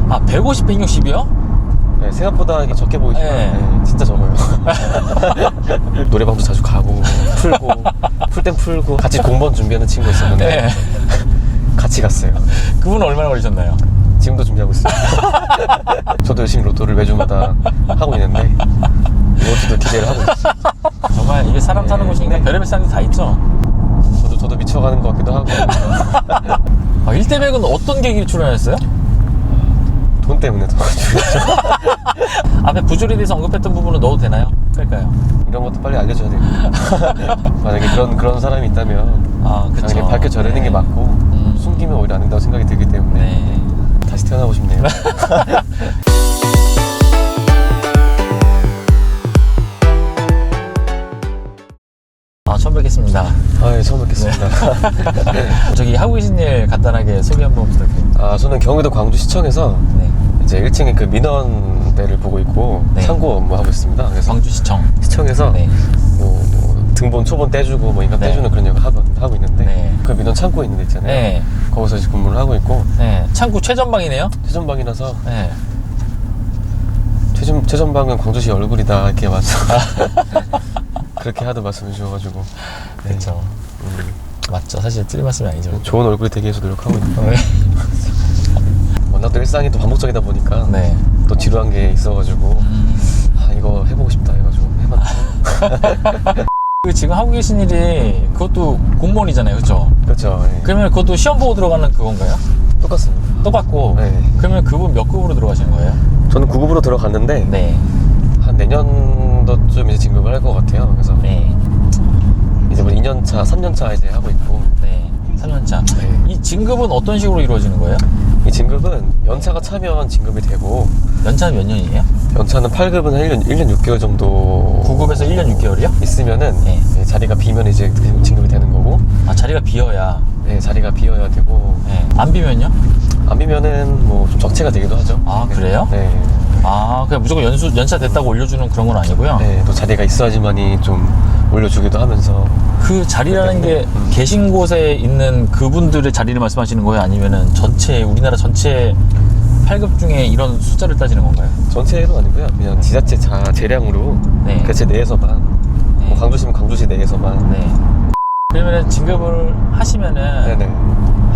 아, 150, 160이요? 네, 생각보다 이게 적게 보이지만 네. 네, 진짜 적어요. 노래방도 자주 가고 풀고 풀 땐 풀고 같이 공무원 준비하는 친구 있었는데 네. 같이 갔어요. 그분은 얼마나 걸리셨나요? 지금도 준비하고 있어요. 저도 열심히 로또를 매주마다 하고 있는데 이것도 기대를 하고 있어요. 정말 이게 사람 사는 네. 곳이니까 네. 별의별 사람들이 다 있죠? 저도 미쳐가는 것 같기도 하고. 1대100은 어떤 계기로 출연했어요? 돈 때문에 더 앞에 부조리에 대해서 언급했던 부분은 넣어도 되나요? 뺄까요? 이런 것도 빨리 알려줘야 돼요. 만약에 그런 사람이 있다면 아, 그쵸. 당연히 밝혀져야 되는 게 맞고 숨기면 오히려 안 된다고 생각이 들기 때문에 네. 다시 태어나고 싶네요. 아, 처음 뵙겠습니다. 아, 예, 처음 뵙겠습니다. 저기 하고 계신 일 간단하게 소개 한번 부탁드립니다. 아, 저는 경기도 광주시청에서 네. 이제 1층에 그 민원대를 보고 있고 네. 창고 업무하고 있습니다. 그래서 광주시청. 시청에서 네. 뭐 등본, 초본 떼주고 뭐 인감 네. 떼주는 그런 역을 하고 있는데 네. 그 민원 창고에 있는 데 있잖아요. 네. 거기서 이제 근무를 하고 있고 네. 창구 최전방이네요? 최전방이라서 네. 최전방은 광주시 얼굴이다 이렇게 와서 그렇게 하도 말씀해 주셔가지고 네. 그쵸. 맞죠. 사실 틀린 말씀이 아니죠. 좋은 얼굴이 되기 위해서 노력하고 있는데 네. 워낙 또 일상이 또 반복적이다 보니까 네. 또 지루한 게 있어가지고 아 이거 해보고 싶다 해가지고 해봤는데 그 지금 하고 계신 일이 그것도 공무원이잖아요. 그쵸? 그렇죠. 네. 그러면 그것도 시험 보고 들어가는 그건가요? 똑같습니다. 똑같고. 네. 그러면 그분 몇 급으로 들어가시는 거예요? 저는 9급으로 들어갔는데 네. 한 내년도쯤 이제 진급을 할 것 같아요. 그래서 네. 이제 뭐 2년차, 3년차 이제 하고 있고 네. 3년차. 네. 이 진급은 어떤 식으로 이루어지는 거예요? 이 진급은 연차가 차면 진급이 되고 연차는 몇 년이에요? 연차는 8급은 한 1년 6개월 정도 9급에서 1년 6개월이요? 있으면은 네. 네, 자리가 비면 이제 진급이 되는 거고 아, 자리가 비어야. 네, 자리가 비어야 되고 네. 안 비면요? 안 비면은 뭐 좀 적체가 되기도 하죠. 아, 네. 그래요? 네. 아, 그냥 무조건 연차 됐다고 올려주는 그런 건 아니고요. 네, 또 자리가 있어야지만이 좀 올려주기도 하면서 그 자리라는 게 계신 곳에 있는 그분들의 자리를 말씀하시는 거예요? 아니면은 전체, 우리나라 전체 8급 중에 이런 숫자를 따지는 건가요? 전체는 아니고요. 그냥 지자체 재량으로 네. 그 제 내에서만 네. 뭐 광주시면 광주시 내에서만 네. 그러면은 진급을 하시면은 네네.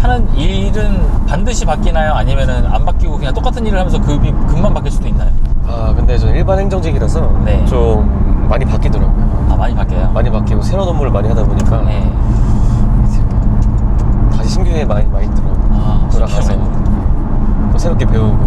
하는 일은 반드시 바뀌나요? 아니면은 안 바뀌고 그냥 똑같은 일을 하면서 급만 바뀔 수도 있나요? 아 근데 저는 일반 행정직이라서 네. 좀 많이 바뀌더라고요. 아, 많이 바뀌어요? 많이 바뀌고 새로운 업무를 많이 하다 보니까 네. 이제 뭐 다시 신규의 마인드로 아, 돌아가서 신규의 또 새롭게 배우고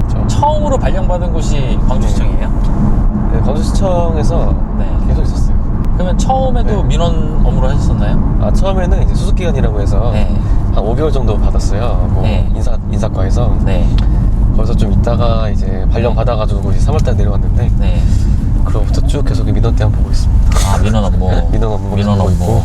좀 처음으로 발령받은 곳이 광주시청이에요? 네, 광주시청에서 네. 계속 있었어요. 그러면 처음에도 네. 민원 업무를 하셨었나요? 아 처음에는 이제 수습기간이라고 해서 네. 한 5개월 정도 받았어요. 뭐 네. 인사과에서 네. 거기서 좀 있다가 이제 발령 받아가지고 이제 3월달에 내려왔는데 네. 그로부터 쭉 계속 민원 대안 보고 있습니다. 아, 민원 업무. 민원 업무 민원 보고 업무. 있고.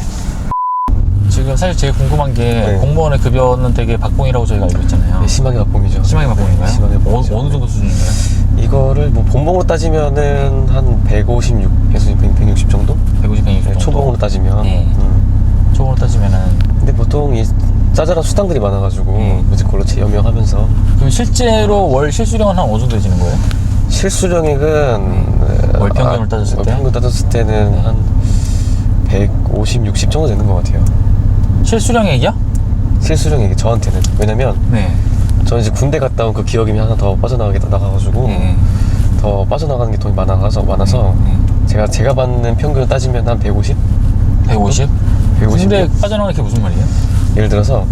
지금 사실 제일 궁금한 게 네. 공무원의 급여는 되게 박봉이라고 저희가 알고 있잖아요. 네, 심하게 박봉이죠. 심하게 박봉인가요? 네, 심하게 박봉이죠. 어느 정도 수준인가요? 이거를 뭐 본봉으로 따지면은 한 156에서 160 정도? 150, 160 네, 정도. 초봉으로 따지면. 네. 초봉으로 따지면은. 근데 보통 이 짜잘한 수당들이 많아가지고 이제 그걸로 연명하면서 그럼 실제로 월 실수령은 한 어느 정도 되시는 거예요? 실수령액은 월 평균을 따졌을 때? 평균 따졌을 때는 한 150, 60 정도 되는 것 같아요. 실수령액이요? 실수령액이 저한테는. 왜냐면 네. 저는 이제 군대 갔다 온 그 기억이 하나 더 나가가지고 더 빠져나가는 게 돈이 많아서 제가 받는 평균을 따지면 한 150? 150? 150. 군대 빠져나가는 게 무슨 말이에요? 예를 들어서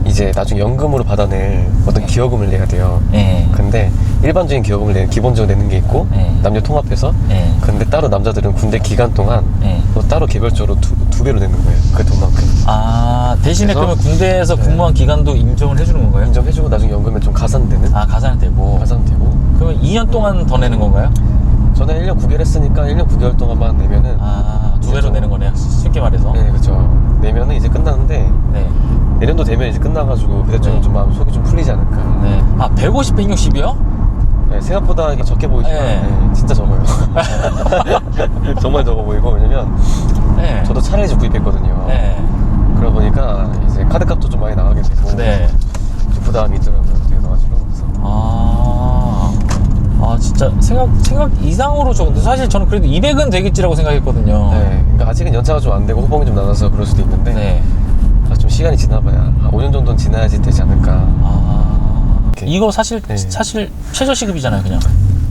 이제 나중에 연금으로 받아낼 어떤 기여금을 내야 돼요. 네. 근데 일반적인 기여금을 기본적으로 내는 게 있고 네. 남녀 통합해서 네. 근데 따로 남자들은 군대 기간 동안 네. 또 따로 개별적으로 두 배로 내는 거예요. 그 돈만큼 아, 대신에 그래서- 그러면 군대에서 네. 근무한 기간도 인정을 해주는 건가요? 인정해주고 나중에 연금에 좀 가산되는 아, 가산되고. 가산되고. 그러면 2년 동안 더 내는 건가요? 저는 1년 9개월 했으니까 1년 9개월 동안만 내면은 아, 두 배로 좀- 내는 거네요. 쉽게 말해서. 네 그렇죠. 내면은 이제 끝나는데 네. 내년도 되면 이제 끝나가지고 그때쯤 네. 좀 마음 속이 좀 풀리지 않을까. 네. 아, 150, 160이요? 네, 생각보다 이게 적게 보이지만 네. 네, 진짜 적어요. 정말 적어 보이고. 왜냐면 네. 저도 차를 이제 구입했거든요. 네. 그러다 보니까 이제 카드값도 좀 많이 나가게 되고 네. 좀 부담이 있더라고요. 그래가지고 그래서 아, 진짜 생각 이상으로 적은데 사실 저는 그래도 200은 되겠지라고 생각했거든요. 네, 그러니까 아직은 연차가 좀 안 되고 호봉이 좀 낮아서 그럴 수도 있는데 네. 아, 좀 시간이 지나봐야 한 5년 정도는 지나야지 되지 않을까. 이렇게. 이거 사실 네. 최저시급이잖아요, 그냥.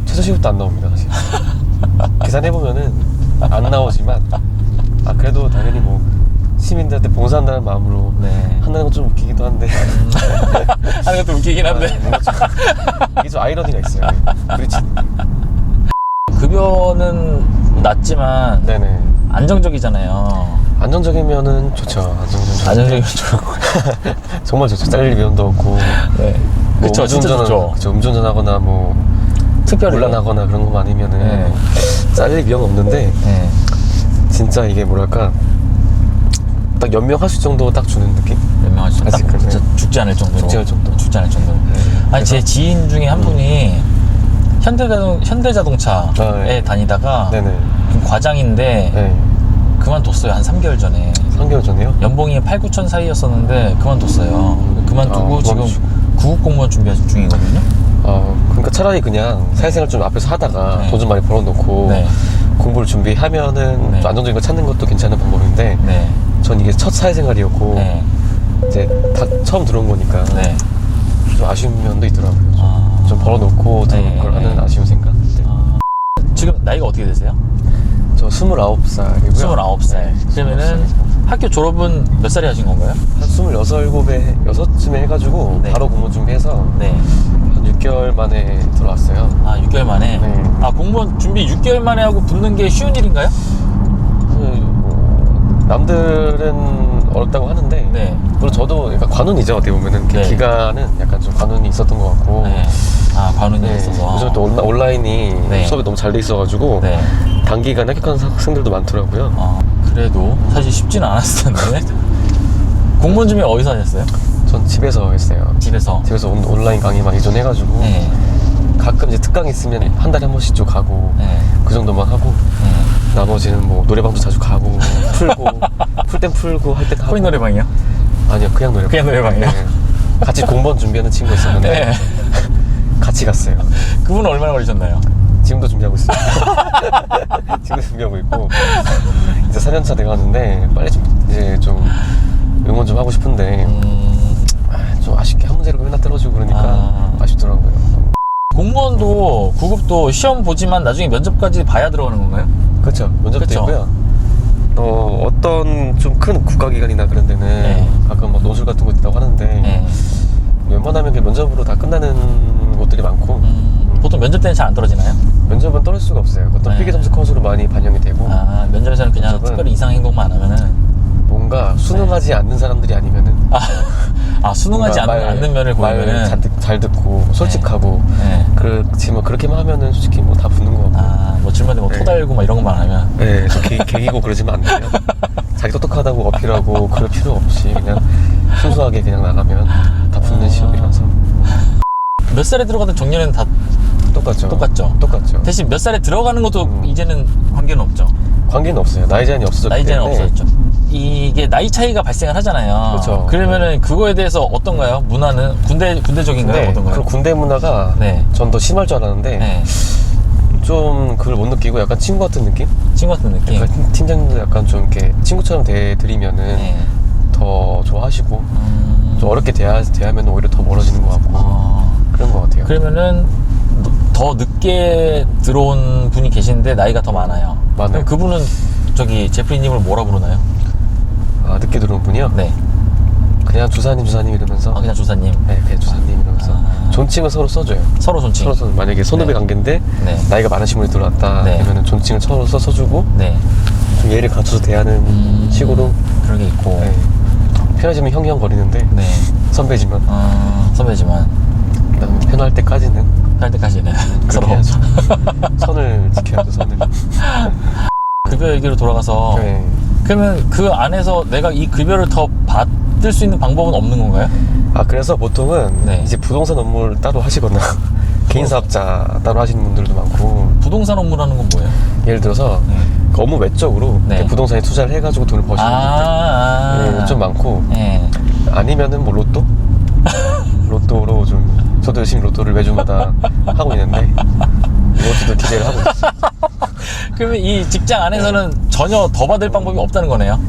최저시급도 안 나옵니다 사실. 계산해보면은 안 나오지만 아 그래도 당연히 뭐 시민들한테 봉사한다는 마음으로 네. 한다는 건 좀 웃기기도 한데 하는 것도 웃기긴 한데. 뭔가 좀, 이게 좀 아이러니가 있어요. 그렇지. 급여는 낮지만 네네. 안정적이잖아요. 안정적이면은 좋죠. 안정적이면 좋을 것 같아요. 정말 좋죠. 잘릴 위험도 없고. 네. 뭐 그쵸, 진짜 좋죠. 그쵸, 음주운전하거나 뭐 특별히. 곤란하거나 그런 것만 아니면은 네. 잘릴 위험 없는데 네. 진짜 이게 뭐랄까 딱 연명할 수 정도 딱 주는 느낌? 몇 명 하시죠? 딱 아직은, 진짜 죽지 않을 정도로. 죽지 않을 정도. 죽지 않을 정도로. 아니, 제 지인 중에 한 분이 현대자동차에 네. 다니다가 네네. 좀 과장인데 네. 그만뒀어요. 한 3개월 전에. 3개월 전에요? 연봉이 8, 9천 사이였었는데 그만뒀어요. 그만두고 아, 지금 그만두시고. 구급 공무원 준비 중이거든요. 그러니까 차라리 그냥 사회생활 좀 앞에서 하다가 네. 돈 좀 많이 벌어놓고 네. 공부를 준비하면은 네. 좀 안정적인 걸 찾는 것도 괜찮은 방법인데 네. 전 이게 첫 사회생활이었고 네. 이제 다 처음 들어온 거니까 네. 좀 아쉬운 면도 있더라고요. 아. 좀 벌어놓고 들어온 네. 걸 하는 아쉬운 생각. 네. 지금 나이가 어떻게 되세요? 저 29살이고요. 29살. 그러면은 29살. 학교 졸업은 몇 살에 하신 건가요? 한 26, 7에 6쯤에 해가지고 네. 바로 공무원 준비해서 네. 한 6개월 만에 들어왔어요. 아, 6개월 만에? 네. 아, 공무원 준비 6개월 만에 하고 붙는 게 쉬운 일인가요? 남들은 어렵다고 하는데 네. 물론 저도 그러니까 관운이죠. 어떻게 보면은 그 네. 기간은 약간 좀 관운이 있었던 것 같고 네. 아, 관운이 네. 있어서. 요즘 또 온라인이 네. 수업이 너무 잘 돼 있어가지고 네. 단기간 합격하는 학생들도 많더라고요. 그래도 사실 쉽지는 않았을 텐데. 공무원 준비 어디서 하셨어요? 전 집에서 했어요. 집에서. 집에서 온라인 강의 막 이전해가지고 네. 가끔 이제 특강 있으면 한 달에 한 번씩 좀 가고 네. 그 정도만 하고 네. 나머지는 뭐 노래방도 자주 가고 풀고 풀 땐 풀고 할 땐 하고. 코인 노래방이요? 아니요, 그냥 노래방. 그냥 노래방이요? 네. 같이 공무원 준비하는 친구 있었는데 네. 같이 갔어요. 그분은 얼마나 걸리셨나요? 지금도 준비하고 있어요. 지금도 준비하고 있고 이제 4년차 돼가는데 빨리 좀 이제 좀 응원 좀 하고 싶은데 좀 아쉽게 한 문제로 맨날 떨어지고 그러니까 아쉽더라고요. 공무원도 구급도 시험 보지만 나중에 면접까지 봐야 들어가는 건가요? 그렇죠. 면접도 그쵸. 있고요. 어떤 좀 큰 국가기관이나 그런 데는 네. 가끔 뭐 노출 같은 거 있다고 하는데 네. 웬만하면 그 면접으로 다 끝나는 곳들이 많고 보통 면접 때는 잘 안 떨어지나요? 면접은 떨어질 수가 없어요. 어떤 네. 필기 점수 컷으로 많이 반영이 되고 면접에서는 그냥 면접은 특별히 이상 행동만 안 하면은 뭔가 수능하지 않는 사람들이 아니면은 수능하지 뭔가 않는 면을 보이면은 말 잘 듣고 솔직하고 네. 뭐 그렇게만 하면은 솔직히 뭐 다 붙는 것 같고 뭐 질문에 뭐 네. 토달고 막 이런 것만 안 하면 네, 좀 개기고 그러지면 안 돼요. 자기 똑똑하다고 어필하고 그럴 필요 없이 그냥 순수하게 그냥 나가면 다 붙는 시험이라서 몇 살에 들어가든 정년은 다 똑같죠. 똑같죠. 대신 몇 살에 들어가는 것도 이제는 관계는 없죠. 관계는 없어요. 나이 제한이 없어졌기 나이 제한은 때문에. 없어졌죠. 이게 나이 차이가 발생을 하잖아요. 그렇죠. 그러면은 그거에 대해서 어떤가요? 문화는 군대적인가요? 근데 어떤가요? 그 군대 문화가 네. 전 더 심할 줄 알았는데 네. 좀 그걸 못 느끼고 약간 친구 같은 느낌? 친구 같은 느낌. 약간 팀장님도 약간 좀 이렇게 친구처럼 대드리면은 네. 더 좋아하시고 좀 어렵게 대하면 오히려 더 멀어지는 것 같고 그런 것 같아요. 그러면은 더 늦게 들어온 분이 계신데 나이가 더 많아요. 많아요. 그럼 그분은 제프리님을 뭐라 부르나요? 늦게 들어온 분이요? 네. 그냥 주사님 이러면서 그냥 조사님. 네, 그냥 주사님 이러면서 존칭을 서로 써줘요. 서로 존칭. 서로 만약에 선후배 네. 관계인데 네. 나이가 많으신 분이 들어왔다 네. 그러면 존칭을 서로 써주고 네. 좀 예를 갖춰서 대하는 식으로 그런 게 있고. 네. 편해지면 형형 거리는데 네. 선배지만 선배지만 그다음에 편할 때까지는 할 때까지는 그렇게 서로 해야죠. 선을 지켜야죠. 선을. 급여 얘기로 돌아가서 네. 그러면 그 안에서 내가 이 급여를 더 받을 수 있는 방법은 없는 건가요? 그래서 보통은 네. 이제 부동산 업무를 따로 하시거나 개인 사업자 따로 하시는 분들도 많고 부동산 업무라는 건 뭐예요? 예를 들어서 그 업무 외적으로 네. 부동산에 투자를 해가지고 돈을 버시는 분들 좀 많고 네. 아니면은 뭐 로또로 좀 저도 열심히 로또를 매주마다 하고 있는데 이것도 기대를 하고 있어요. 그러면 이 직장 안에서는 전혀 더 받을 방법이 없다는 거네요.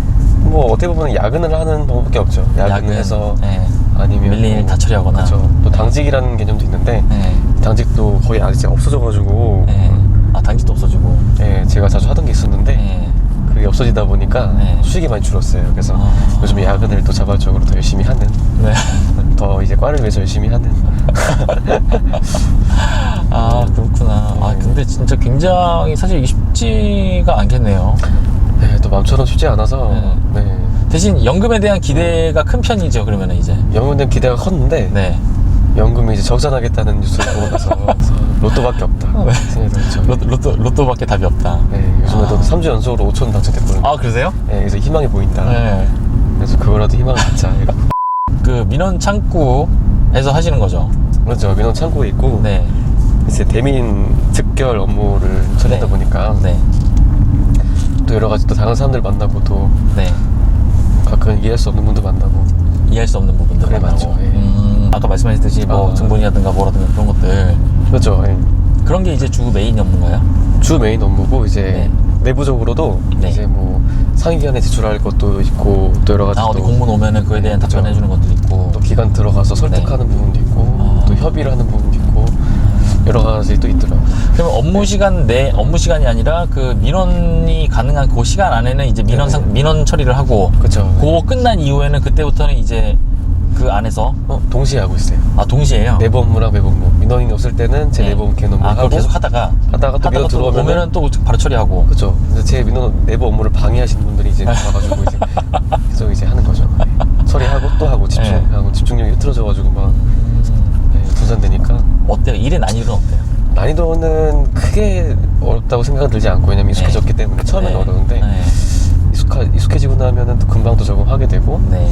뭐 어떻게 보면 야근을 하는 방법밖에 없죠. 야근을 해서 네. 아니면 밀린 일 다 처리하거나. 그렇죠. 또 당직이라는 개념도 있는데 네. 당직도 거의 아직 없어져가지고 네. 아, 당직도 없어지고. 예, 제가 자주 하던 게 있었는데 네. 그게 없어지다 보니까 네. 수익이 많이 줄었어요. 그래서 아. 요즘 야근을 또 자발적으로 더 열심히 하는, 네. 더 이제 과를 위해서 열심히 하는. 아, 그렇구나. 아, 근데 진짜 굉장히 사실 이게 쉽지가 않겠네요. 네, 또 마음처럼 쉽지 않아서 네. 대신 연금에 대한 기대가 큰 편이죠, 그러면 이제. 연금에 기대가 컸는데 네. 연금이 이제 적산하겠다는 뉴스를 보고 나서 로또밖에 없다 네. 생각이 들었죠. 로또밖에 답이 없다. 네, 요즘에도 3주 연속으로 5천 당첨됐거든요. 아, 그러세요? 네, 그래서 희망이 보인다. 네. 그래서 그거라도 희망을 갖자. 그 민원 창구에서 하시는 거죠? 그렇죠. 민원 창구에 있고 네. 이제 대민 즉결 업무를 처리하다 네. 보니까 네. 또 여러 가지 또 다른 사람들 만나고 또 네. 가끔 이해할 수 없는 분도 만나고. 이해할 수 없는 부분들 그래, 만나고. 맞죠. 예. 아까 말씀하셨듯이 뭐 아. 등본이라든가 뭐라든가 그런 것들, 그렇죠. 예. 그런 게 이제 주 메인 업무인가요? 주 메인 업무고 이제 네. 내부적으로도 네. 이제 뭐 상임기관에 제출할 것도 있고 또 여러 가지 아, 어디 또, 공문 오면은 그에 대한 그쵸. 답변해 주는 것도 있고. 또 기관 들어가서 설득하는 부분도 있고 아. 또 협의를 하는 부분도 있고 여러 가지 또 있더라고요. 그러면 업무 시간 내 업무 시간이 아니라 그 민원이 가능한 그 시간 안에는 이제 민원 처리를 하고, 그렇죠. 그거 끝난 이후에는 그때부터는 이제 그 안에서 동시에 하고 있어요. 동시에요. 내부 업무랑 외부 업무. 민원인이 없을 때는 제 네. 내부 업무 개념을 그걸 하고 계속 하다가 또 민원 들어오면은 오면은 또 바로 처리하고. 그렇죠. 근데 제 민원 내부 업무를 방해하시는 분들이 이제 와가지고 이제 계속 이제 하는 거죠. 네. 처리하고 또 하고 집중하고 집중력이 흐트러져가지고 막 분산되니까. 어때요? 일의 난이도는 어때요? 난이도는 크게 어렵다고 생각은 들지 않고 왜냐면 익숙해졌기 때문에 처음엔 어려운데 네. 익숙해지고 나면은 또 금방 또 적응하게 되고. 네.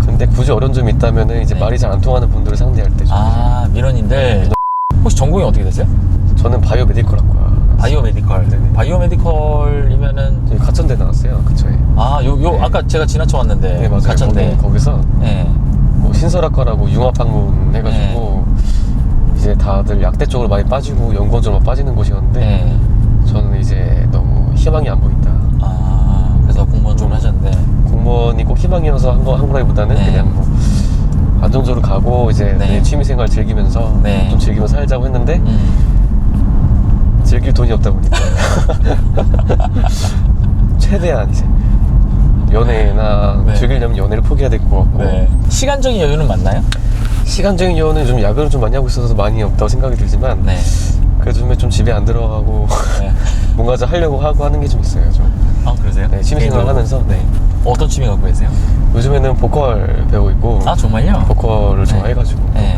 근데 굳이 어려운 점이 있다면은 이제 네. 말이 잘 안 통하는 분들을 상대할 때 좀. 아, 민원인들. 혹시 전공이 어떻게 되세요? 저는 바이오 메디컬학과. 바이오메디컬. 네네. 바이오메디컬이면은 저희 가천대 나왔어요. 그쵸. 네. 아까 제가 지나쳐 왔는데. 네, 맞아요. 가천대. 거기서 네. 뭐 신설학과라고 융합학문 해가지고 이제 다들 약대 쪽으로 많이 빠지고 연구원 쪽으로 빠지는 곳이었는데 네. 저는 이제 너무 희망이 안 보인다. 아, 그래서 공무원 쪽으로 하셨는데. 공무원이 꼭 희망이어서 한 거라기보다는 네. 그냥 뭐 안정적으로 가고 이제 네. 내 취미생활 즐기면서 네. 좀 즐기면서 살자고 했는데 즐길 돈이 없다 보니까 최대한 이제 연애나 네. 즐기려면 연애를 포기해야 될 것 같고. 네. 시간적인 여유는 맞나요? 시간적인 여유는 좀 야근을 좀 많이 하고 있어서 많이 없다고 생각이 들지만 네. 그래도 요즘에 좀 집에 안 들어가고 네. 뭔가 좀 하려고 하고 하는 게 좀 있어요. 좀. 아, 그러세요? 네, 취미생활 개인적으로? 하면서 네. 어떤 취미 갖고 계세요? 요즘에는 보컬 배우고 있고. 아, 정말요? 보컬을 좋아해가지고 네.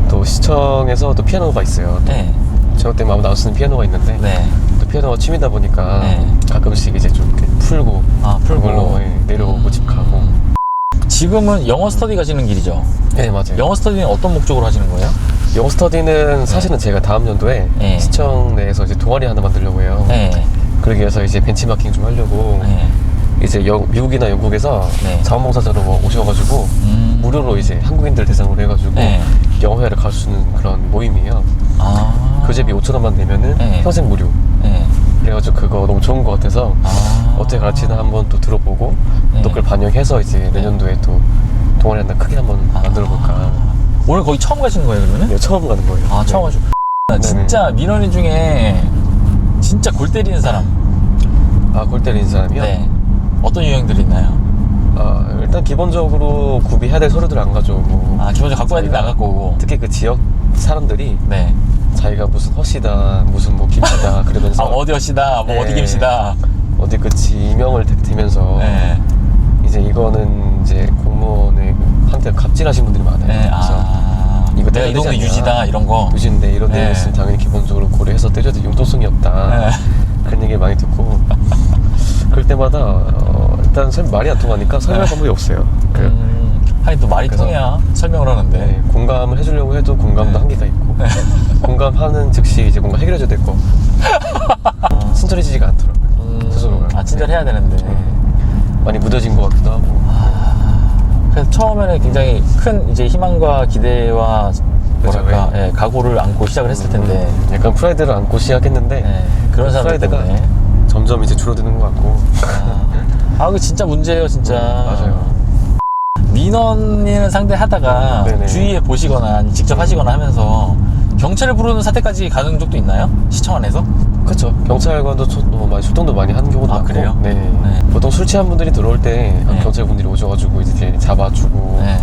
또 시청에서 또 피아노가 있어요. 또 네. 저 때문에 아무도 안 쓰는 피아노가 있는데 네. 또 피아노가 취미다 보니까 네. 가끔씩 이제 좀 이렇게 풀고 풀고. 그걸로 내려오고 집 가고. 지금은 영어 스터디 가시는 길이죠? 네, 맞아요. 영어 스터디는 어떤 목적으로 하시는 거예요? 영어 스터디는 사실은 제가 다음 연도에 네. 시청 내에서 이제 동아리 하나 만들려고 해요. 네. 그러기 위해서 이제 벤치마킹 좀 하려고 네. 이제 미국이나 영국에서 네. 자원봉사자로 오셔가지고 무료로 이제 한국인들 대상으로 해가지고 네. 영어회화를 가르치는 그런 모임이에요. 아. 교재비 5,000원만 내면은 네. 평생 무료. 네. 그래가지고 그거 너무 좋은 것 같아서 어떻게 가르치나 한번 또 들어보고 네. 또 그걸 반영해서 이제 내년도에 또 동아리 하나 크게 한번 만들어볼까. 오늘 거의 처음 가시는 거예요, 그러면은? 네, 처음 가는 거예요. 아, 처음 네. 가시고. 진짜 민원인 중에 진짜 골 때리는 사람. 아, 골 때리는 사람이요? 네. 어떤 유형들이 있나요? 일단 기본적으로 구비해야 될 서류들 안 가져오고. 기본적으로 갖고 와야 되는데 안 갖고 오고. 특히 그 지역 사람들이 네. 자기가 무슨 허시다, 무슨 뭐 김씨다 그러면서 어디 어시다, 뭐 네. 어디 김씨다. 어디 그 지명을 대면서 네. 이제 이거는 이제 공무원의 한테 갑질하신 분들이 많아요. 네. 그래서 이거 내가 이 동네 유지다, 이런 거. 유지인데 이런 네. 내용 있으면 당연히 기본적으로 고려해서 때려도 융통성이 없다. 네. 그런 얘기를 많이 듣고 그럴 때마다 일단 말이 안 통하니까 설명 방법이 없어요. 하긴 또 말이 그래서 통해야 설명을 하는데. 네, 공감을 해주려고 해도 공감도 한계가 있고 공감하는 즉시 이제 뭔가 해결해줘야 될 거 친절해지지가 않더라고요. 스스로가. 친절해야 되는데. 많이 무뎌진 것 같기도 하고. 그래서 처음에는 굉장히 큰 이제 희망과 기대와 그렇죠, 뭐랄까 예, 각오를 안고 시작을 했을 텐데 약간 프라이드를 안고 시작했는데 예, 그런 사람들 프라이드가 때문에 점점 이제 줄어드는 것 같고. 그거 진짜 문제예요 진짜. 맞아요. 민원인을 상대하다가 네네. 주위에 보시거나 아니, 직접 하시거나 하면서 경찰을 부르는 사태까지 가는 적도 있나요? 시청 안에서? 그렇죠. 경찰관도 출동도 많이 하는 경우도 아, 많고. 그래요? 네. 네. 보통 술 취한 분들이 들어올 때 네. 경찰분들이 오셔가지고 이제 잡아주고. 네.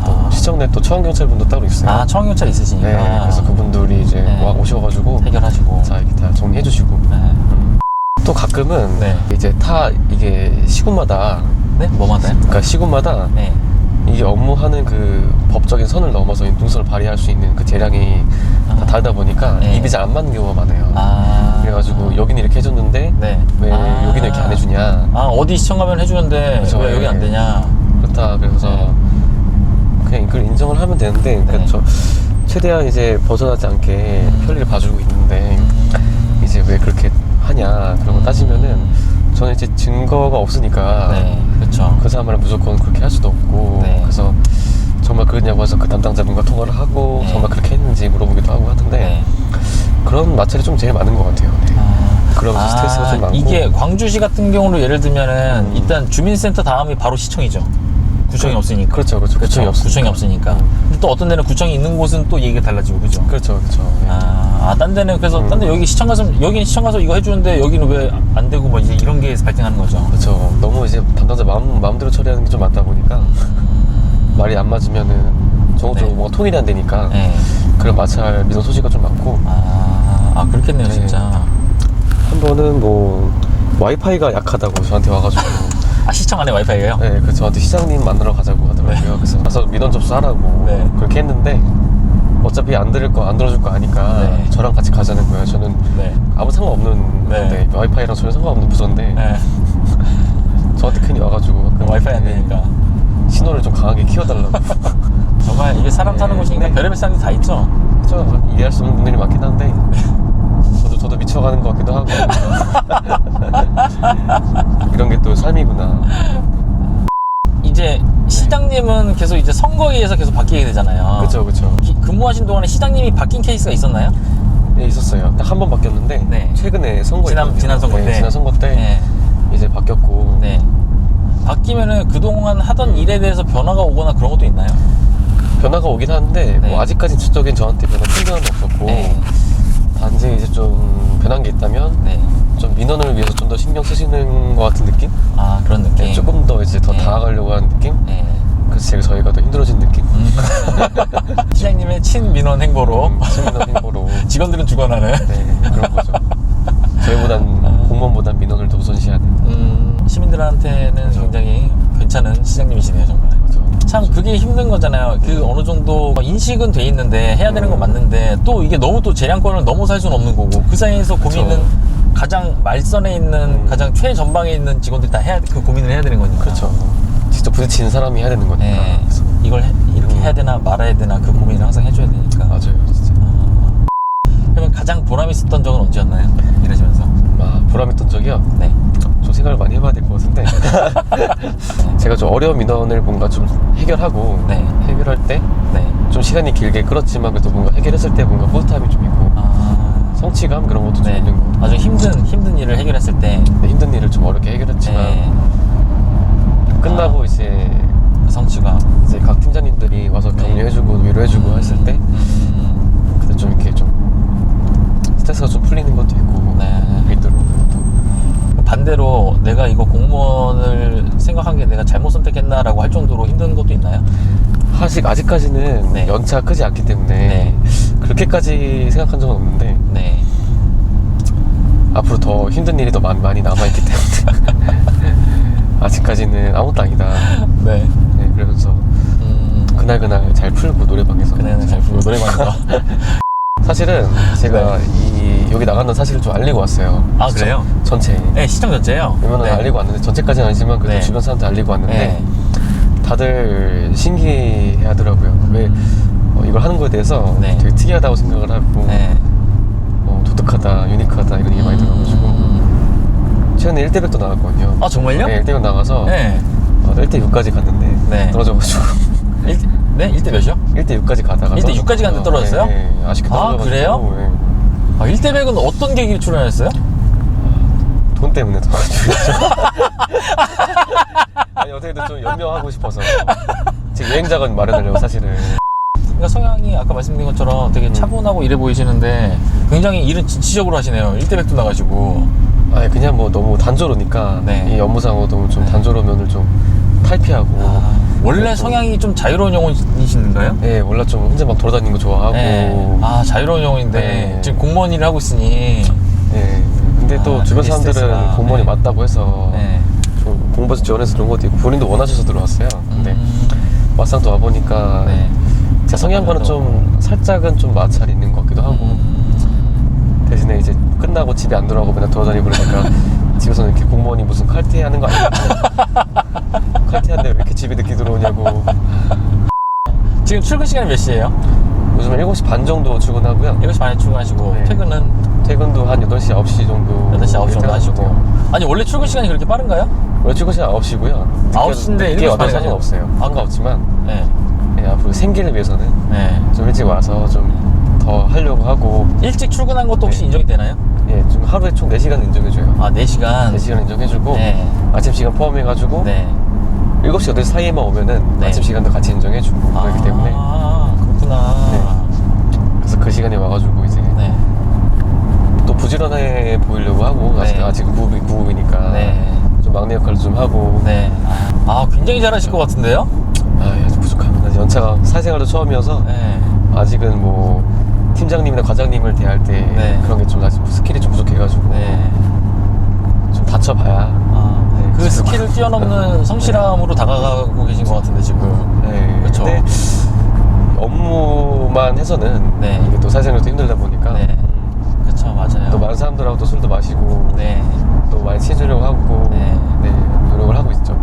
또 시청 내 또 청원경찰분도 따로 있어요. 청경찰 있으시니까. 네. 그래서 그분들이 이제 네. 오셔가지고 해결하시고. 자 이렇게 다 정리해주시고. 네. 또 가끔은 네. 이제 이게 시군마다 네? 뭐마다요? 그러니까 시군마다 네. 이게 업무하는 그 법적인 선을 넘어서 인동성을 발휘할 수 있는 그 재량이 다 다르다 보니까 네. 입이 잘 안 맞는 경우가 많아요. 그래가지고 여기는 이렇게 해줬는데 네. 왜 여기는 이렇게 안 해주냐. 어디 시청 가면 해주는데 그쵸, 왜 여기 안 예. 되냐. 그렇다 그래서 네. 그냥 이걸 인정을 하면 되는데 네. 그러니까 최대한 이제 벗어나지 않게 편리를 봐주고 있는데 이제 왜 그렇게 하냐 그런 거 따지면은 저는 이제 증거가 없으니까 네. 그렇죠. 그 사람을 무조건 그렇게 할 수도 없고 네. 그래서 정말 그러냐고 해서 그 담당자분과 통화를 하고 네. 정말 그렇게 했는지 물어보기도 하고 하는데 네. 그런 마찰이 좀 제일 많은 것 같아요. 네. 그러면서 스트레스가 좀 많고. 이게 광주시 같은 경우로 예를 들면은 일단 주민센터 다음이 바로 시청이죠. 구청이 없으니까. 그렇죠. 구청이 없으니까. 구청이 없으니까. 근데 또 어떤 데는 구청이 있는 곳은 또 얘기가 달라지고 그죠? 그렇죠. 네. 딴 데는 그래서 딴 데 여기 시청 가서 여기는 시청 가서 이거 해주는데 여기는 왜 안 되고 뭐 이제 이런 게 발생하는 거죠. 그렇죠. 너무 이제 담당자 마음대로 처리하는 게 좀 많다 보니까 말이 안 맞으면은 정적으로 네. 뭔가 통일이 안 되니까 네. 그런 마찰 민원 소지가 좀 많고. 그렇겠네요, 네. 진짜. 한 번은 뭐 와이파이가 약하다고 저한테 와가지고 시청 안에 와이파이예요? 네, 그래서 저한테 시장님 만나러 가자고 하더라고요. 그래서 가서 민원 접수하라고 네. 그렇게 했는데 어차피 안 들어줄 거 아니까 네. 저랑 같이 가자는 거예요. 저는 네. 아무 상관없는 네. 건데 와이파이랑 전혀 상관없는 부서인데 네. 저한테 괜히 와가지고 와이파이 안 되니까. 신호를 좀 강하게 키워달라고. 정말 이게 사람 사는 네. 곳이니까 네. 별의별 사람이 다 있죠. 그렇죠. 이해할 수 없는 분들이 많긴 한데 저도 미쳐가는 것 같기도 하고 이런 게 또 삶이구나. 이제 시장님은 계속 이제 선거위에서 계속 바뀌게 되잖아요. 그렇죠. 근무하신 동안에 시장님이 바뀐 케이스가 있었나요? 네, 있었어요. 딱 한 번 바뀌었는데 네. 최근에 선거 지난 선거 때. 지난 선거 때 네. 이제 바뀌었고 네. 바뀌면은 그동안 하던 일에 대해서 변화가 오거나 그런 것도 있나요? 변화가 오긴 하는데 네. 뭐 아직까지 지적인 저한테 변화 큰 변화는 없었고 네. 단지 이제 좀 변한 게 있다면 네. 좀 민원을 위해서 좀 더 신경 쓰시는 것 같은 느낌? 그런 느낌. 조금 더 이제 더 네. 다가가려고 하는 느낌? 네. 그래서 저희가 더 힘들어진 느낌? 시장님의 친민원 행보로 시민원 행보로 직원들은 죽어나는. 네, 그런 거죠. 저희보단 공무원보단 민원을 더 우선시하는. 시민들한테는 그렇죠. 굉장히 괜찮은 시장님이시네요, 정말. 그렇죠. 참 그게 힘든 거잖아요. 그 어느 정도 인식은 돼 있는데 해야 되는 건 맞는데 또 이게 너무 또 재량권을 넘어설 수는 없는 거고 그 사이에서 고민은 가장 말선에 있는 가장 최전방에 있는 직원들이 다 그 고민을 해야 되는 거니까. 그렇죠. 직접 부딪히는 사람이 해야 되는 거니까. 네. 그래서 이걸 이렇게 해야 되나 말아야 되나 그 고민을 항상 해줘야 되니까. 맞아요, 진짜. 그러면 가장 보람 있었던 적은 언제였나요? 일하시면서. 보람있던 적이요? 네. 좀 생각을 많이 해봐야 될 것 같은데 제가 좀 어려운 민원을 뭔가 좀 해결하고 네. 해결할 때 좀 네. 시간이 길게 끌었지만 그래도 뭔가 해결했을 때 뭔가 뿌듯함이 좀 있고 성취감 그런 것도 좀 네. 있는 것 같아요. 아주 힘든 일을 해결했을 때 힘든 일을 좀 어렵게 해결했지만 네. 끝나고 이제 성취감. 이제 각 팀장님들이 와서 네. 격려해주고 위로해주고 했을 때 그때 좀 이렇게 좀 스트레스가 좀 풀리는 것도 있고 네. 있더라고요. 반대로 내가 이거 공무원을 생각한 게 내가 잘못 선택했나라고 할 정도로 힘든 것도 있나요? 아직까지는 네. 연차가 크지 않기 때문에 네. 그렇게까지 생각한 적은 없는데 네. 앞으로 더 힘든 일이 더 많이 남아있기 때문에 아직까지는 아무것도 아니다. 네. 네, 그러면서 그날 잘 풀고 노래방에서 그날은 잘 부르고 노래방에서. 사실은 제가 네. 여기 나간다는 사실을 좀 알리고 왔어요. 그래요? 전체에. 네, 시청 전체요? 왜냐면 네. 알리고 왔는데 전체까지는 아니지만 그래도 네. 주변 사람한테 알리고 왔는데 네. 다들 신기해 하더라고요. 왜 이걸 하는 거에 대해서 네. 되게 특이하다고 생각을 하고 네. 독특하다, 유니크하다 이런 얘기 많이 들어가지고 최근에 1대100도 나갔거든요. 정말요? 네, 1대100 나가서 네. 1대6까지 갔는데 네. 떨어져가지고 네? 1대 몇이요? 1대 6까지 가다가 1대 6까지 갔는데 떨어졌어요? 네, 아쉽게 아, 떨어져가지고. 그래요? 네. 아, 1대 100은 어떤 계기로 출연했어요? 돈 때문에 떨어졌죠. 아니 어떻게든 좀 연명하고 싶어서 제 여행자금 마련하려고 사실은. 그러니까 성향이 아까 말씀드린 것처럼 되게 차분하고 이래 보이시는데 굉장히 일은 진취적으로 하시네요. 1대 100도 나가시고. 아니 그냥 뭐 너무 단조로니까 네. 이 업무상으로 너무 좀 네. 단조로운 면을 좀 탈피하고. 원래 성향이 좀 자유로운 영혼이신가요? 네, 원래 좀 혼자 막 돌아다니는 거 좋아하고. 네. 아, 자유로운 영혼인데 네. 지금 공무원 일을 하고 있으니. 네. 근데 또 아, 주변 되게 사람들은 스트레스가. 공무원이 네. 맞다고 해서 네. 좀 공부해서 지원해서 그런 것도 있고 본인도 원하셔서 들어왔어요. 근데 막상 또 와보니까 네. 제 성향과는 좀 살짝은 좀 마찰이 있는 것 같기도 하고 대신에 이제 끝나고 집에 안 들어가고 맨날 돌아다니고 그러니까 집에서는 이렇게 공무원이 무슨 칼퇴하는 거 아니냐고 칼퇴하는데 왜 이렇게 집에 늦게 들어오냐고. 지금 출근 시간이 몇 시예요? 요즘은 7시 반 정도 출근하고요. 7시 반에 출근하시고 네. 퇴근은 퇴근도 한 8시, 9시 정도 8시, 9시 정도 하시고. 퇴근하고요. 아니, 원래 출근 시간이 그렇게 빠른가요? 원래 출근 시간 9시고요 9시인데 늦게 7시 와도 반에 상관없어요. 가죠? 상관없지만 네. 네, 앞으로 생계를 위해서는 네. 좀 일찍 와서 좀 더 하려고 하고. 일찍 출근한 것도 혹시 네. 인정이 되나요? 예, 좀 하루에 총 4시간 인정해줘요. 아, 4시간? 4시간 인정해주고 네. 아침 시간 포함해가지고 네. 7시, 8시 사이에만 오면은 네. 아침 시간도 같이 인정해주고 그렇기 때문에 아, 그렇구나. 그래서 그 시간에 와가지고 이제 네. 또 부지런해 보이려고 하고 네. 아직 구급이니까 네. 좀 막내 역할도 좀 하고. 네. 아, 굉장히 잘하실 것 같은데요? 아직 부족합니다. 연차가 사회생활도 처음이어서 네. 아직은 뭐 팀장님이나 과장님을 대할 때 네. 그런 게 좀 아직 스킬이 좀 부족해가지고 네. 좀 다쳐봐야. 아, 네, 그 그래서 스킬을 뛰어넘는 성실함으로 다가가고 계신 것 같은데, 지금. 네. 그쵸. 근데 업무만 해서는 네. 이게 또 사회생활도 힘들다 보니까 네. 그쵸, 맞아요. 또 많은 사람들하고 또 술도 마시고 네. 또 많이 친해지려고 하고 네. 노력을 하고 있죠.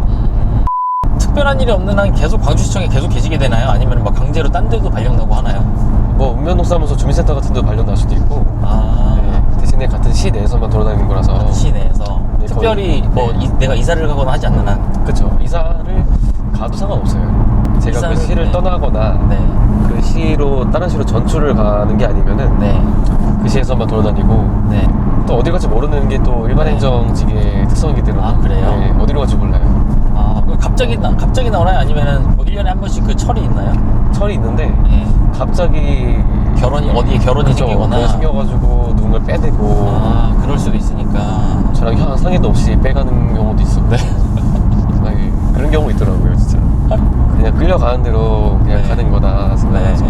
특별한 일이 없는 한 계속 광주시청에 계속 계시게 되나요? 아니면 막 강제로 딴 데도 발령나고 하나요? 뭐 읍면동사무소 주민센터 같은 데도 발령 날 수도 있고. 아, 네, 대신에 같은 시 내에서만 돌아다니는 거라서. 시 내에서 네, 특별히 거의- 뭐 네. 내가 이사를 가거나 하지 않는 한. 그쵸. 이사를 가도 상관없어요. 제가 이사를, 그 시를 네. 떠나거나 네. 그 시로 다른 시로 전출을 가는 게 아니면은 네. 그 시에서만 돌아다니고. 네. 또 어디 갈지 모르는 게 또 일반 네. 행정직의 특성이기 때문에. 아, 그래요? 네, 어디로 갈지 몰라요. 아, 그럼 갑자기 나오나요? 아니면은 뭐 1년에 한 번씩 그 철이 있나요? 철이 있는데 네. 갑자기 어디에 결혼이 그죠. 생기거나. 그걸 생겨가지고 누군가를 빼대고 아, 그럴 수도 있으니까. 저랑 상의도 없이 빼가는 경우도 있었고. 네. 아니, 그런 경우 있더라고요, 진짜. 그냥 끌려가는 대로 그냥 네. 가는 거다 생각해서.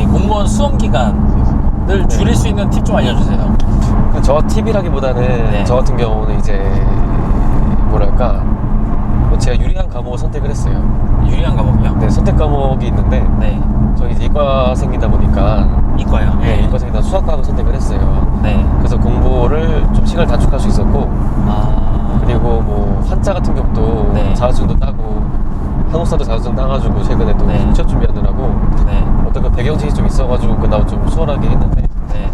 이 공무원 수험 기간을 줄일 수 있는 팁 좀 알려주세요. 저 팁이라기보다는 네. 저 같은 경우는 이제 뭐랄까 뭐 제가 유리한 과목을 선택을 했어요. 유리한 과목이요? 네, 선택 과목이 있는데 네. 저희 이제 이과생이다 보니까 이과요? 네, 이과생이다 수학과학을 선택을 했어요. 네. 그래서 공부를 좀 시간을 단축할 수 있었고 아. 그리고 뭐 한자 같은 경우도 네. 자격증도 따고 한국사도 자격증 따가지고 최근에 또 네. 취업 준비하느라고 네. 어떤 그 배경지식이 좀 있어가지고 그나마 좀 수월하게 했는데 네.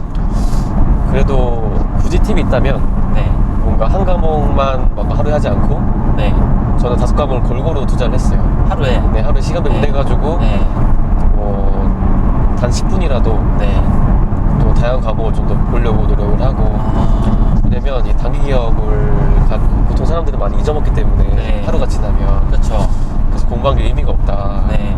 그래도 굳이 팁이 있다면 네. 뭔가 한 과목만 막 하루에 하지 않고 네. 저는 5과목을 골고루 투자를 했어요. 하루에. 네, 하루에 시간을 네. 보내가지고 네. 단 10분이라도 네. 또 다양한 과목을 좀 더 보려고 노력을 하고. 아. 왜냐면 이 단기 기억을 보통 사람들은 많이 잊어먹기 때문에 네. 하루가 지나면 그렇죠. 그래서 공부한 게 의미가 없다. 네.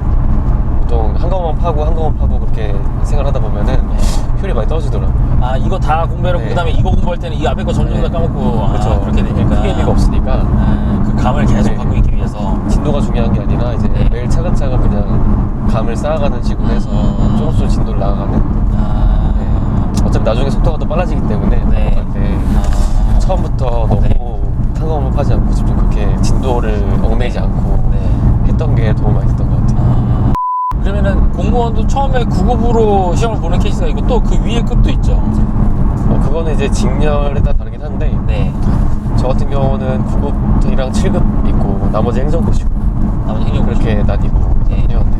보통 한 과목만 파고 그렇게 생활하다 보면은 네. 효율이 많이 떨어지더라고요. 아, 이거 다 공부해놓고 네. 그다음에 이거 공부할 때는 이 앞에 거 점점 다 까먹고. 아, 그렇죠. 그렇게 되니까. 크게 의미가 없으니까 아, 그 감을 계속 네. 갖고 있기 위해서. 진도가 중요한 게 아니라 이제 네. 매일 차근차근 그냥 감을 쌓아가는 식으로 해서 조금씩 진도를 나아가는. 아. 어차피 나중에 속도가 더 빨라지기 때문에 네. 공부할 때 아. 처음부터 너무 네. 한 과목만 하지 않고 좀 그렇게 진도를 얽매이지 않고 네. 했던 게 도움 많이 됐던 것 같아요. 아. 그러면은 공무원도 처음에 9급으로 시험을 보는 케이스가 있고 또 그 위에 급도 있죠. 그거는 이제 직렬에 따라 다르긴 한데 네. 저 같은 경우는 9급이랑 7급 있고 나머지 행정고시고 나머지 행정 그렇게 나뉘고 있거든요. 네.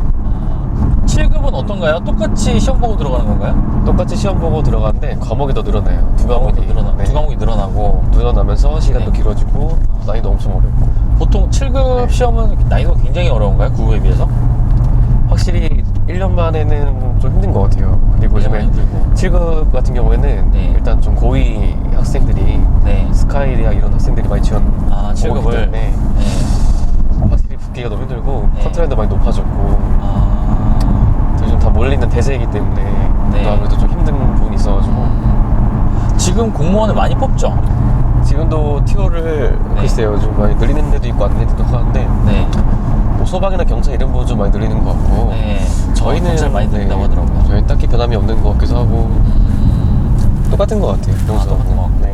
7급은 어떤가요? 똑같이 시험 보고 들어가는 건가요? 똑같이 시험 보고 들어가는데 과목이 더 늘어나요. 두 과목이 네. 두 과목이 늘어나고. 늘어나면서 시간도 네. 길어지고 난이도 엄청 어렵고. 보통 7급 네. 시험은 난이도가 굉장히 어려운가요? 9급에 비해서? 확실히 1년 만에는 좀 힘든 것 같아요. 그리고 요즘에 힘들고. 7급 같은 경우에는 네. 일단 좀 고위 학생들이 네. 스카이 대학 이런 학생들이 많이 지원 아, 오기 7급을. 때문에 네. 확실히 붙기가 너무 힘들고 네. 컨트롤도 많이 높아졌고 아. 요즘 다 몰리는 대세이기 때문에 네. 또 아무래도 좀 힘든 부분이 있어가지고 지금 공무원을 많이 뽑죠? 지금도 티오를 네. 글쎄요 좀 많이 늘리는 데도 있고 안 늘리는 데도 하는데 네. 뭐 소방이나 경찰 이런 부분 좀 많이 늘리는 것 같고 네. 저희는 경찰 많이 늘린다고 하더라고요. 저희는 딱히 변함이 없는 것 같기도 하고 똑같은 것 같아요. 똑같은 것 같고. 네.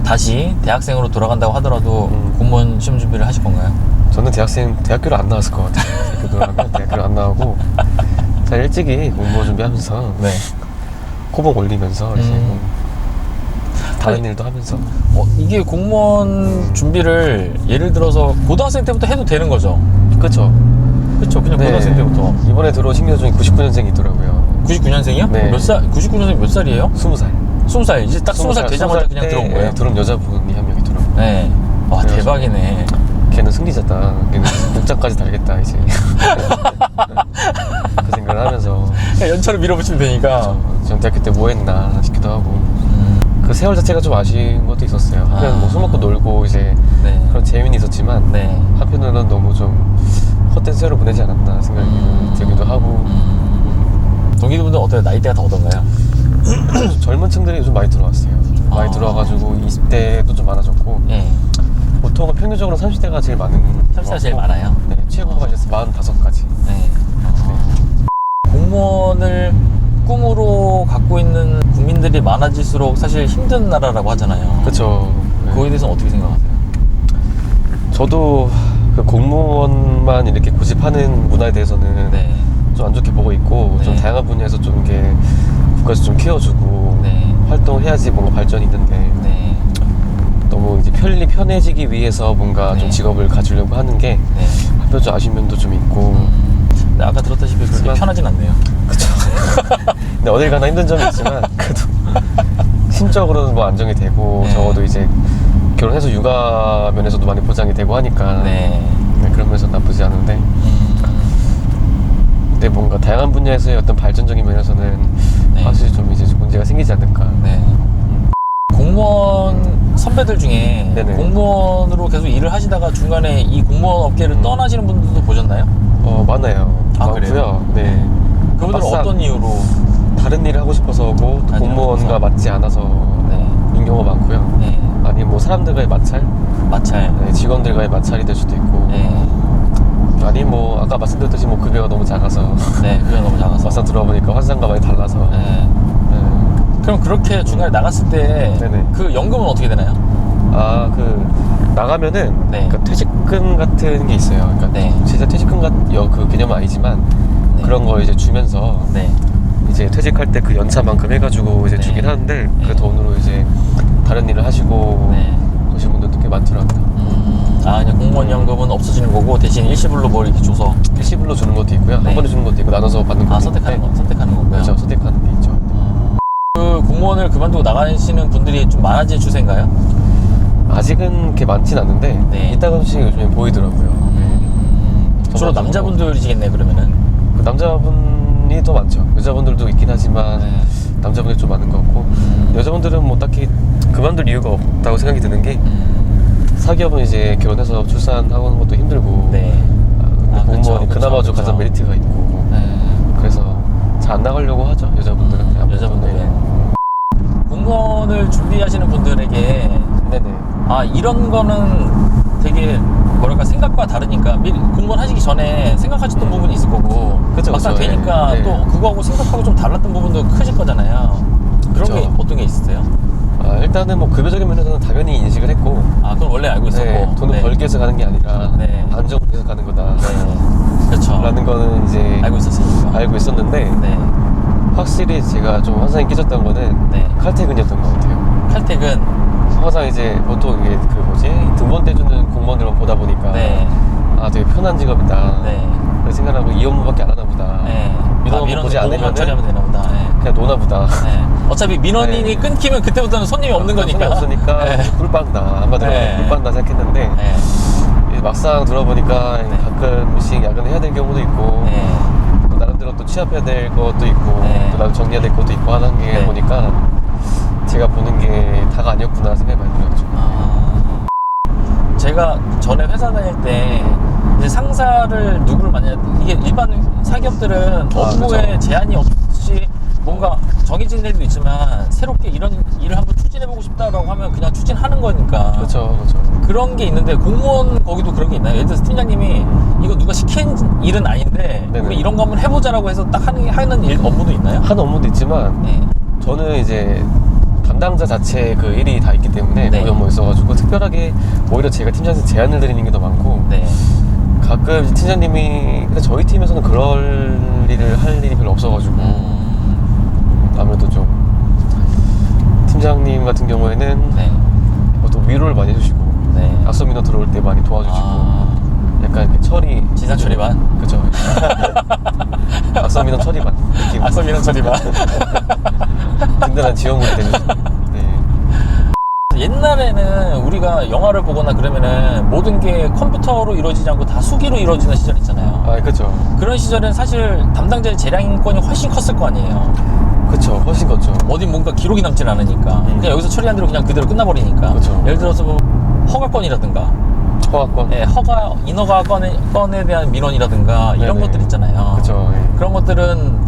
다시 대학생으로 돌아간다고 하더라도 공무원 시험 준비를 하실 건가요? 저는 대학교를 안 나왔을 것 같아요. 대학교 들어가면 대학교를 안 나오고 잘 일찍이 공무원 준비하면서 네. 코봉 올리면서 이제 다른 일도 하면서 이게 공무원 준비를 예를 들어서 고등학생 때부터 해도 되는 거죠? 그쵸. 그렇죠. 그냥 네. 고등학생 때부터. 이번에 들어온 신규 중에 99년생이 있더라고요. 99년생이요? 네. 몇 살? 99년생 몇 살이에요? 20살. 20살. 이제 딱 20살 되자마자 그냥 들어온 거예요? 네, 들어온 여자분이 한 명 있더라고요. 네. 와, 그래가지고 대박이네. 걔는 승리자다. 걔는 국장까지 달겠다 이제. 그 생각을 하면서 그냥 연차로 밀어붙이면 되니까. 전 대학교 때 뭐 했나 싶기도 하고 그 세월 자체가 좀 아쉬운 것도 있었어요. 한편 뭐 술 먹고 놀고 이제 네. 그런 재미는 있었지만 네. 한편으로는 너무 좀 헛된 세월을 보내지 않았나 생각이 들기도 하고 동기분들 어때요? 나이대가 더 어떤가요? 젊은 층들이 요즘 많이 들어왔어요. 많이 들어와가지고 20대도 좀 많아졌고 네. 보통은 평균적으로 30대가 제일 많은 30대가 제일 많아요? 네, 최고가 이제 45까지. 네. 공무원을 꿈으로 갖고 있는 국민들이 많아질수록 사실 힘든 나라라고 하잖아요. 그쵸. 네. 그거에 대해서는 어떻게 생각하세요? 저도 그 공무원만 이렇게 고집하는 문화에 대해서는 네. 좀 안 좋게 보고 있고 네. 좀 다양한 분야에서 좀 이게 국가에서 좀 키워주고 네. 활동해야지 뭔가 발전이 있는데 네. 너무 이제 편해지기 위해서 뭔가 네. 좀 직업을 가지려고 하는 게 네. 한편 좀 아쉬운 면도 좀 있고 네, 아까 들었다시피 그렇게 하지만- 편하진 않네요. 그쵸. 근데 어딜 가나 힘든 점이 있지만 그래도 심적으로는 뭐 안정이 되고 네. 적어도 이제 결혼해서 육아 면에서도 많이 보장이 되고 하니까 네. 네, 그런 면에서 나쁘지 않은데 근데 뭔가 다양한 분야에서의 어떤 발전적인 면에서는 네. 확실히 좀 이제 문제가 생기지 않을까. 네. 공무원 선배들 중에 네네. 공무원으로 계속 일을 하시다가 중간에 이 공무원 업계를 떠나시는 분들도 보셨나요? 많아요. 아, 많고요. 그래요? 네. 그분들은 막상 어떤 이유로? 다른 일을 하고 싶어서 오고 또 다른 일을 공무원과 하고 맞지 않아서 네. 인 경우가 많고요. 네. 아니 뭐 사람들과의 마찰, 마찰. 네, 직원들과의 마찰이 될 수도 있고 네. 아니 뭐 아까 말씀드렸듯이 뭐 급여가 너무 작아서 네. 그게 너무 작아서. 막상 들어보니까 환상과 많이 달라서 네. 네. 그럼 그렇게 중간에 나갔을 때 네네. 그 연금은 어떻게 되나요? 그 나가면은 네. 그러니까 퇴직금 같은 게 있어요. 그러니까 네. 진짜 퇴직금 그 개념은 아니지만 네. 그런 거 이제 주면서 네. 이제 퇴직할 때 그 연차만큼 해가지고 이제 네. 주긴 하는데 네. 그 돈으로 이제 다른 일을 하시고 네. 그러신 분들도 꽤 많더라고요. 그냥 공무원 연금은 없어지는 거고 대신 일시불로 뭘 이렇게 줘서 일시불로 주는 것도 있고요. 네. 한 번에 주는 것도 있고 나눠서 받는 것도 선택하는 있는데 선택하는 거고요. 그렇죠. 선택하는 게 있죠. 그 공무원을 그만두고 나가시는 분들이 좀 많아질 추세인가요? 아직은 그렇게 많진 않은데 네. 이따금씩 요즘에 보이더라고요. 네. 주로 전반적으로. 남자분들이시겠네 그러면은. 그 남자분이 더 많죠. 여자분들도 있긴 하지만 네. 남자분들이 좀 많은 것 같고 여자분들은 뭐 딱히 그만둘 이유가 없다고 생각이 드는 게 사기업은 이제 결혼해서 출산하는 것도 힘들고 네. 근데 공무원이 그쵸, 그나마 좀 그쵸. 가장 메리트가 있고 네. 그래서 잘 안 나가려고 하죠. 여자분들은. 아무래도. 여자분들은. 네. 공무원을 준비하시는 분들에게 네네. 이런 거는 되게 뭐랄까 생각과 다르니까 미리 공무원 하시기 전에 생각하셨던 부분이 있을 거고 그쵸, 막상 그쵸. 되니까 네. 또 그거하고 생각하고 좀 달랐던 부분도 크실 거잖아요. 그런 그쵸. 게 어떤 게 있으세요? 일단은 뭐 급여적인 면에서는 당연히 인식을 했고 그건 원래 알고 있었고 네, 돈을 네. 벌기 위해서 가는 게 아니라 네. 안정을 위해서 가는 거다 네. 그렇죠. 라는 거는 이제 알고 있었으니까. 알고 있었는데 네. 확실히 제가 좀 환상이 끼쳤던 거는 네. 칼퇴근이었던 것 같아요. 칼퇴근. 항상 이제 보통 이게 등본 떼주는 공무원들만 보다 보니까 네. 되게 편한 직업이다. 네. 그런 생각하고 이 업무밖에 안 하나 보다. 네. 민원만 보지 않으면 처리하면 되나 보다. 네. 그냥 노나 보다. 네. 어차피 민원인이 네. 끊기면 그때부터는 손님이 없는 거니까. 손이 없으니까 네. 꿀빵다. 한마디로 네. 꿀빵다 생각했는데 네. 막상 들어보니까 네. 가끔씩 야근을 해야 될 경우도 있고 네. 또 나름대로 또 취업해야 될 것도 있고 네. 또 나도 정리해야 될 것도 있고 하는 게 네. 보니까 제가 보는 게 다가 아니었구나 생각이 많이 들었죠. 제가 전에 회사 다닐 때 이제 상사를 누구를 만나야 이게 일반 사기업들은 업무에 그렇죠. 제한이 없이 뭔가 정해진 일도 있지만 새롭게 이런 일을 한번 추진해보고 싶다라고 하면 그냥 추진하는 거니까 그렇죠, 그렇죠. 그런 게 있는데 공무원 거기도 그런 게 있나요? 예를 들어서 팀장님이 이거 누가 시킨 일은 아닌데 네네. 우리 이런 거 한번 해보자라고 해서 딱 하는 일 업무도 있나요? 한 업무도 있지만 네. 저는 이제 담당자 자체 그 일이 다 있기 때문에 네. 거기 업무 있어가지고 특별하게 오히려 제가 팀장한테 제안을 드리는 게 더 많고 네. 가끔 이제 팀장님이 근데 저희 팀에서는 그럴 일을 할 일이 별로 없어가지고 아무래도 좀 팀장님 같은 경우에는 네. 또 위로를 많이 해주시고 네. 악성 민원 들어올 때 많이 도와주시고 약간 이렇게 처리 지상 처리반? 그죠. 악성 민원 처리반 느낌. 악성 민원 처리반? 든든한 지원군이 되주시고 네. 옛날에는 우리가 영화를 보거나 그러면은 모든 게 컴퓨터로 이루어지지 않고 다 수기로 이루어지는 시절 있잖아요. 아 그죠. 그런 시절엔 사실 담당자의 재량권이 훨씬 컸을 거 아니에요. 그쵸. 훨씬 컸죠. 어디 뭔가 기록이 남진 않으니까 그냥 여기서 처리한 대로 그냥 그대로 끝나버리니까. 그쵸. 예를 들어서 뭐 허가권이라든가 허가권. 예, 인허가 건에 대한 민원이라든가 이런 네네. 것들 있잖아요. 그쵸. 예. 그런 것들은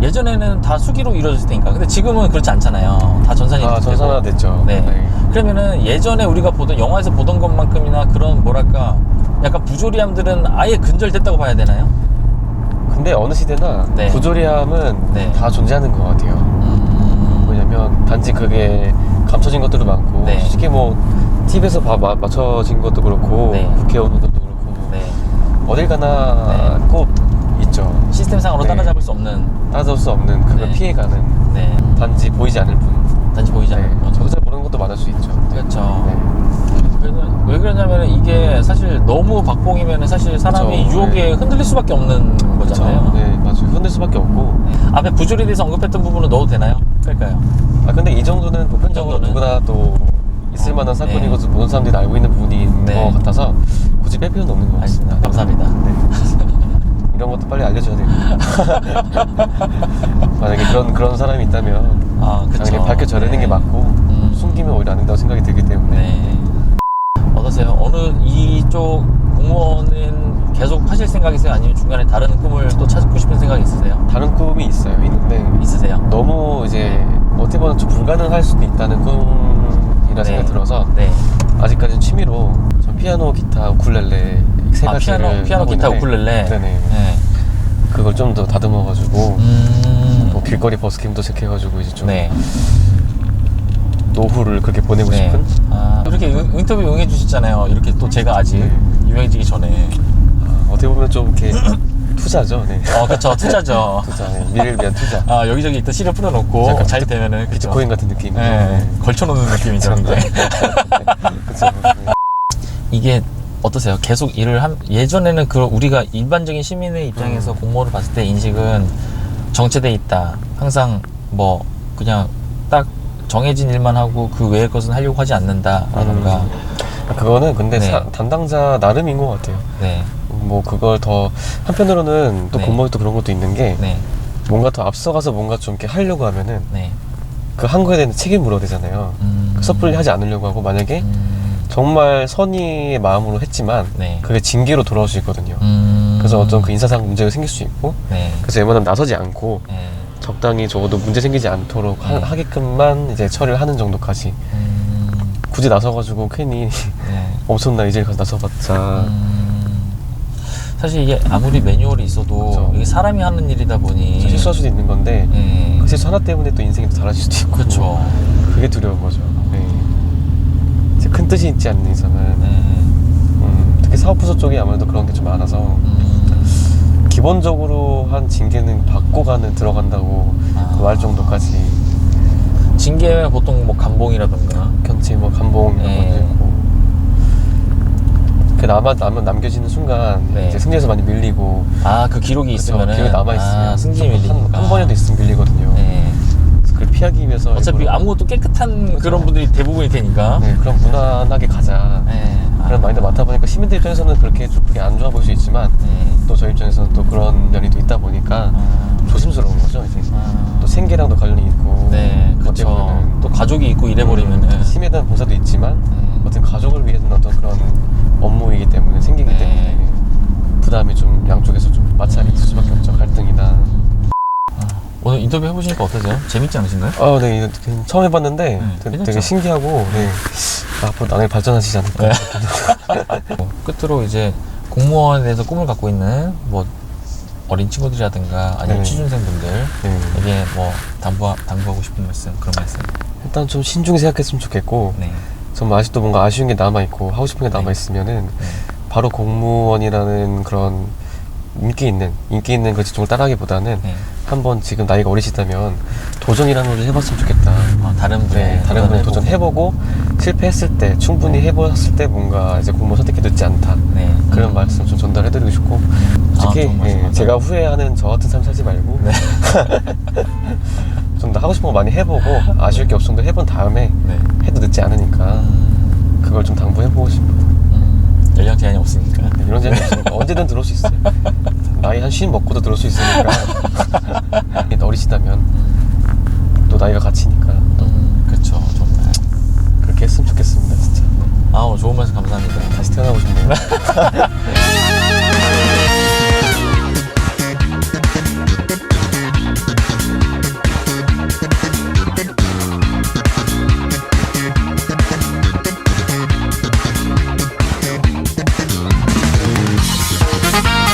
예전에는 다 수기로 이루어질 테니까. 근데 지금은 그렇지 않잖아요. 다 전산이 아, 되고. 전산화 됐죠. 네. 네. 그러면은 예전에 우리가 보던 영화에서 보던 것만큼이나 그런 뭐랄까 약간 부조리함들은 아예 근절됐다고 봐야 되나요? 근데 어느 시대나 네. 부조리함은 네. 다 존재하는 것 같아요. 왜냐면 단지 그게 감춰진 것들도 많고 네. 솔직히 뭐 TV에서 맞춰진 것도 그렇고 네. 국회의원들도 그렇고 네. 어딜 가나 꼭 있죠. 시스템상으로 네. 따라잡을 수 없는. 따라잡을 수 없는 그걸 네. 피해가는 네. 단지 보이지 않을 뿐. 단지 보이지 않는 네. 건. 저도 잘 모르는 것도 많을 수 있죠. 그렇죠. 네. 왜 그러냐면 이게 사실 너무 박봉이면 사실 사람이 그쵸. 유혹에 네. 흔들릴 수밖에 없는 거잖아요. 그쵸. 네, 맞아요. 흔들 수밖에 없고. 앞에 부조리에 대해서 언급했던 부분은 넣어도 되나요? 뺄까요? 아 근데 이 정도는 보편적으로 정도는? 누구나 또 있을 만한 사건인 네. 것을 모든 사람들이 알고 있는 부분인 네. 것 같아서 굳이 뺄 필요는 없는 것 같습니다. 감사합니다. 네. 이런 것도 빨리 알려줘야 돼요. 만약에 그런 사람이 있다면 아, 그쵸. 당연히 밝혀져야 되는 네. 게 맞고 숨기면 오히려 안 된다고 생각이 들기 때문에. 네. 어떠세요? 어느 이쪽 공무원은 계속 하실 생각이세요? 아니면 중간에 다른 꿈을 또 찾고 싶은 생각이 있으세요? 다른 꿈이 있는데 있으세요? 너무 이제 어떻게 보면 좀 불가능할 수도 있다는 꿈이라 생각이 들어서 네. 아직까지는 취미로 저 피아노, 기타, 우쿨렐레 세 가지를 피아노, 하고 기타, 있는데 우쿨렐레. 네네. 네. 그걸 좀 더 다듬어가지고 뭐 길거리 버스킹도 시작해가지고 이제 좀 네. 노후를 그렇게 보내고 네. 싶은. 이렇게 인터뷰 응해 주셨잖아요. 이렇게 또 제가 아직 네. 유명해지기 전에. 어떻게 보면 좀 이렇게 투자죠. 네. 그쵸. 투자죠. 투자. 네. 미래를 위한 투자. 여기저기 일단 실을 뿌려놓고 약간 잘 되면은 그쵸. 비트코인 같은 느낌이죠. 네. 걸쳐놓는 느낌이죠. 이게. 그쵸. 네. 이게 어떠세요? 계속 일을 예전에는 우리가 일반적인 시민의 입장에서 공무원을 봤을 때 인식은 정체돼 있다. 항상 뭐 그냥 딱 정해진 일만 하고 그 외의 것은 하려고 하지 않는다라던가. 그거는 근데 네. 담당자 나름인 것 같아요. 네. 뭐 그걸 더 한편으로는 또 네. 공무원이 또 그런 것도 있는 게 네. 뭔가 더 앞서가서 뭔가 좀 이렇게 하려고 하면은 네. 그 한 거에 대한 책임을 물어야 되잖아요. 섣불리 하지 않으려고 하고 만약에 정말 선의의 마음으로 했지만 네. 그게 징계로 돌아올 수 있거든요. 그래서 어떤 그 인사상 문제가 생길 수 있고 네. 그래서 웬만하면 나서지 않고 네. 적당히 적어도 문제 생기지 않도록 하게끔만 이제 처리를 하는 정도까지 굳이 나서가지고 괜히 네. 엄청난 이제 가서 나서봤자 사실 이게 아무리 매뉴얼이 있어도 그쵸. 이게 사람이 하는 일이다 보니 실수할 수도 있는 건데 네. 그 실수 하나 때문에 또 인생이 또 달라질 수도 있고 그렇죠. 그게 두려운 거죠. 네. 이제 큰 뜻이 있지 않는 이상은 네. 특히 사업부서 쪽이 아무래도 그런 게 좀 많아서 기본적으로 한 징계는 받고 들어간다고 말 정도까지 징계면 보통 뭐 감봉이라던가 견치 뭐 감봉 이런 네. 것도 있고 그 남겨지는 순간 네. 이제 승리에서 많이 밀리고 그 기록이 있으면은 기록이 남아있으면 승진이 밀리니까 한 번이라도 있으면 밀리거든요. 네. 그래서 그걸 피하기 위해서 어차피 일부러 아무것도 깨끗한 그런 분들이 대부분일 테니까 네, 그럼 무난하게 가자. 네. 그런 마인드 많다 보니까 시민들 입장에서는 그렇게 좀 그게 안 좋아 보일 수 있지만 또 저희 입장에서는 또 그런 면이 또 있다 보니까 조심스러운 거죠. 이제 또 생계랑도 관련이 있고 네, 어떻게 그렇죠. 보면은 또 가족이 있고 이래버리면은 심에 대한 봉사도 있지만 어떤 가족을 위해서는 어떤 그런 업무이기 때문에 생기기 네. 때문에 부담이 좀 양쪽에서 좀 마찰이 있을 수밖에 없죠. 갈등이나. 오늘 인터뷰 해보시니까 어떠세요? 재밌지 않으신가요? 아, 네, 이거 처음 해봤는데 되게 괜찮죠? 신기하고 네. 앞으로 나중에 발전하시지 않을까. 끝으로 이제 공무원에 대해서 꿈을 갖고 있는 뭐 어린 친구들이라든가 아니면 네. 취준생분들에게 네. 뭐 당부하고 싶은 말씀, 그런 말씀. 일단 좀 신중히 생각했으면 좋겠고 네. 정말 아직도 뭔가 아쉬운 게 남아있고 하고 싶은 게 남아있으면은 네. 바로 공무원이라는 그런 인기 있는 그 직종을 따라하기보다는 네. 한번 지금 나이가 어리시다면 도전이라는 걸 해봤으면 좋겠다. 다른 분의 네, 다른 분에 도전해보고 실패했을 때 충분히 해봤을 때 뭔가 이제 공무원 선택이 늦지 않다. 네. 그런 말씀 좀 전달해드리고 싶고 솔직히 좋은 말씀 감사합니다. 제가 후회하는 저 같은 삶 살지 말고 네. 좀 더 하고 싶은 거 많이 해보고 아쉬울 게 없어도 해본 다음에 네. 해도 늦지 않으니까 그걸 좀 당부해보고 싶어요. 연령 제한이 없으니까. 네, 이런 제한이 없으니까 언제든 들어올 수 있어요. 나이 한 50 먹고도 들어올 수 있으니까 어리시다면 또 나이가 갇히니까 그렇죠. 정말. 그렇게 했으면 좋겠습니다 진짜. 오늘 좋은 말씀 감사합니다. 다시 태어나고 싶네요.